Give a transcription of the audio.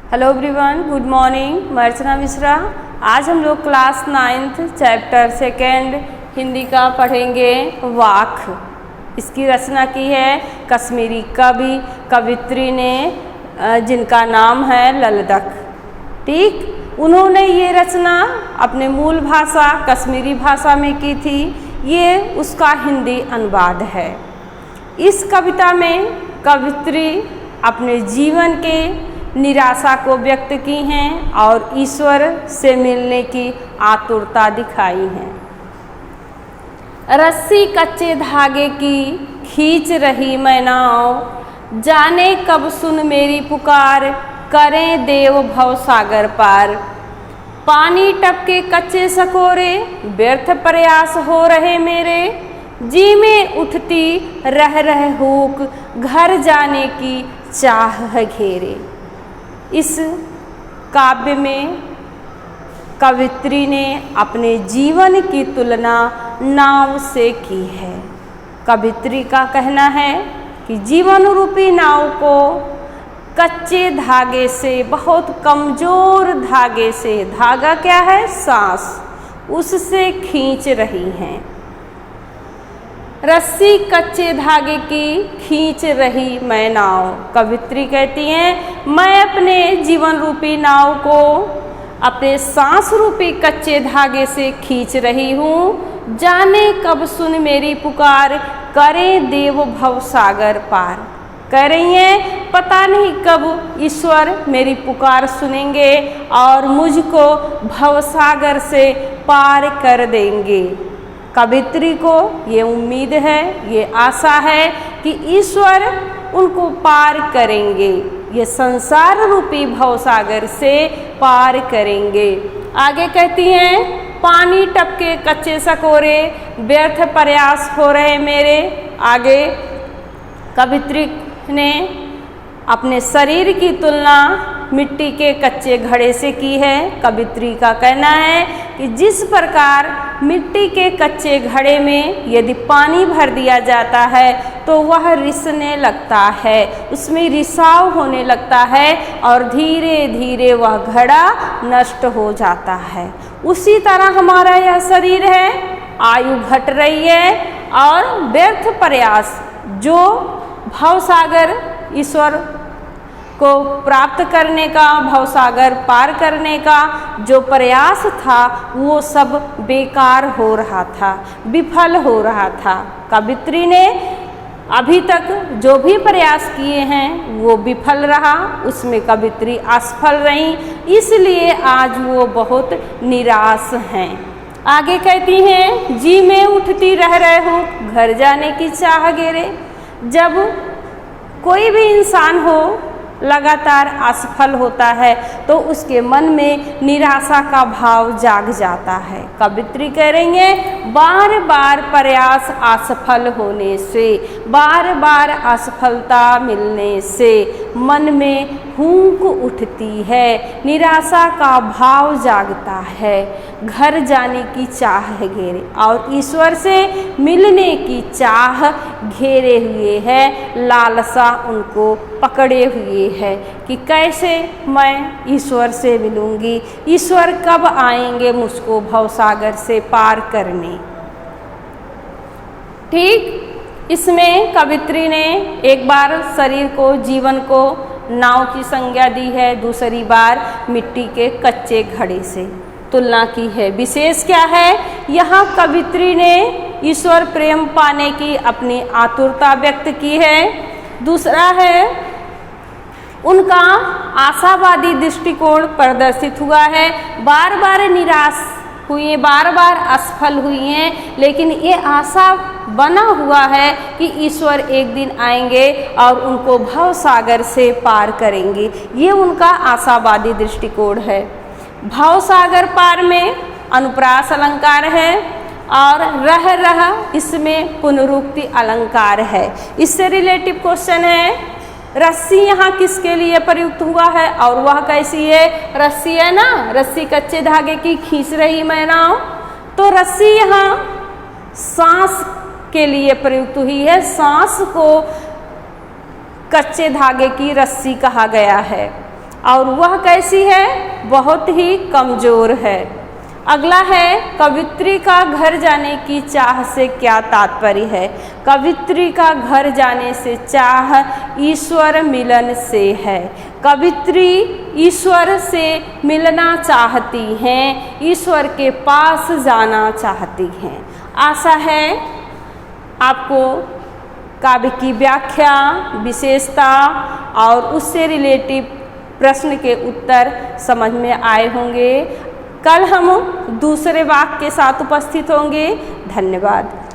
Hello everyone, good morning. मैं अर्चना मिश्रा। आज हम लोग क्लास 9th चैप्टर 2 हिंदी का पढ़ेंगे। वाक। इसकी रचना की है कश्मीरी कवि कवित्री ने, जिनका नाम है ललदख। ठीक, उन्होंने ये रचना अपने मूल भाषा कश्मीरी भाषा में की थी। ये उसका हिंदी अनुवाद है। इस कविता में कवित्री अपने जीवन के निराशा को व्यक्त की हैं और ईश्वर से मिलने की आतुरता दिखाई है। रस्सी कच्चे धागे की खींच रही मैं नाव, जाने कब सुन मेरी पुकार, करें देव भव सागर पार। पानी टपके कच्चे सकोरे, व्यर्थ प्रयास हो रहे मेरे, जी में उठती रह रह हुक, घर जाने की चाह है घेरे। इस काव्य में कवित्री ने अपने जीवन की तुलना नाव से की है। कवित्री का कहना है कि जीवन रूपी नाव को कच्चे धागे से, बहुत कमजोर धागे से, धागा क्या है? सांस, उससे खींच रही हैं। रस्सी कच्चे धागे की खींच रही मैं नाव। कवित्री कहती हैं, मैं अपने जीवन रूपी नाव को अपने सांस रूपी कच्चे धागे से खींच रही हूँ। जाने कब सुन मेरी पुकार, करें देव भव सागर पार। कह रही हैं, पता नहीं कब ईश्वर मेरी पुकार सुनेंगे और मुझको भवसागर से पार कर देंगे। कवित्री को ये उम्मीद है, ये आशा है कि ईश्वर उनको पार करेंगे, ये संसार रूपी भवसागर से पार करेंगे। आगे कहती हैं, पानी टपके कच्चे सकोरे, व्यर्थ प्रयास हो रहे मेरे। आगे कवित्री ने अपने शरीर की तुलना मिट्टी के कच्चे घड़े से की है। कवित्री का कहना है कि जिस प्रकार मिट्टी के कच्चे घड़े में यदि पानी भर दिया जाता है तो वह रिसने लगता है, उसमें रिसाव होने लगता है और धीरे धीरे वह घड़ा नष्ट हो जाता है। उसी तरह हमारा यह शरीर है, आयु घट रही है और व्यर्थ प्रयास, जो भवसागर ईश्वर को प्राप्त करने का, भवसागर पार करने का जो प्रयास था, वो सब बेकार हो रहा था, विफल हो रहा था। कवित्री ने अभी तक जो भी प्रयास किए हैं वो विफल रहा, उसमें कवित्री असफल रही, इसलिए आज वो बहुत निराश हैं। आगे कहती हैं, जी में उठती रह रहे हूँ, घर जाने की चाह घेरे। जब कोई भी इंसान हो लगातार असफल होता है तो उसके मन में निराशा का भाव जाग जाता है। कवित्री कह रही हैं, बार बार प्रयास असफल होने से, बार बार असफलता मिलने से मन में हुंक उठती है, निराशा का भाव जागता है, घर जाने की चाह घेरे और ईश्वर से मिलने की चाह घेरे हुए है, लालसा उनको पकड़े हुए है कि कैसे मैं ईश्वर से मिलूंगी, ईश्वर कब आएंगे मुझको भवसागर से पार करने। ठीक, इसमें कवित्री ने एक बार शरीर को, जीवन को नाव की संज्ञा दी है, दूसरी बार मिट्टी के कच्चे घड़े से तुलना की है। विशेष क्या है, यहाँ कवित्री ने ईश्वर प्रेम पाने की अपनी आतुरता व्यक्त की है। दूसरा है, उनका आशावादी दृष्टिकोण प्रदर्शित हुआ है। बार बार निराश हुई हैं, बार बार असफल हुई हैं, लेकिन ये आशा बना हुआ है कि ईश्वर एक दिन आएंगे और उनको भवसागर से पार करेंगे। ये उनका आशावादी दृष्टिकोण है। भवसागर पार में अनुप्रास अलंकार है और रह रहा इसमें पुनरुक्ति अलंकार है। इससे रिलेटिव क्वेश्चन है, रस्सी यहाँ किसके लिए प्रयुक्त हुआ है और वह कैसी है? रस्सी है ना, रस्सी कच्चे धागे की खींच रही मैं नाव, तो रस्सी यहाँ सांस के लिए प्रयुक्त हुई है। सांस को कच्चे धागे की रस्सी कहा गया है और वह कैसी है? बहुत ही कमज़ोर है। अगला है, कवित्री का घर जाने की चाह से क्या तात्पर्य है? कवित्री का घर जाने से चाह ईश्वर मिलन से है। कवित्री ईश्वर से मिलना चाहती हैं, ईश्वर के पास जाना चाहती हैं। आशा है आपको काव्य की व्याख्या, विशेषता और उससे रिलेटिव प्रश्न के उत्तर समझ में आए होंगे। कल हम दूसरे वाक्य के साथ उपस्थित होंगे। धन्यवाद।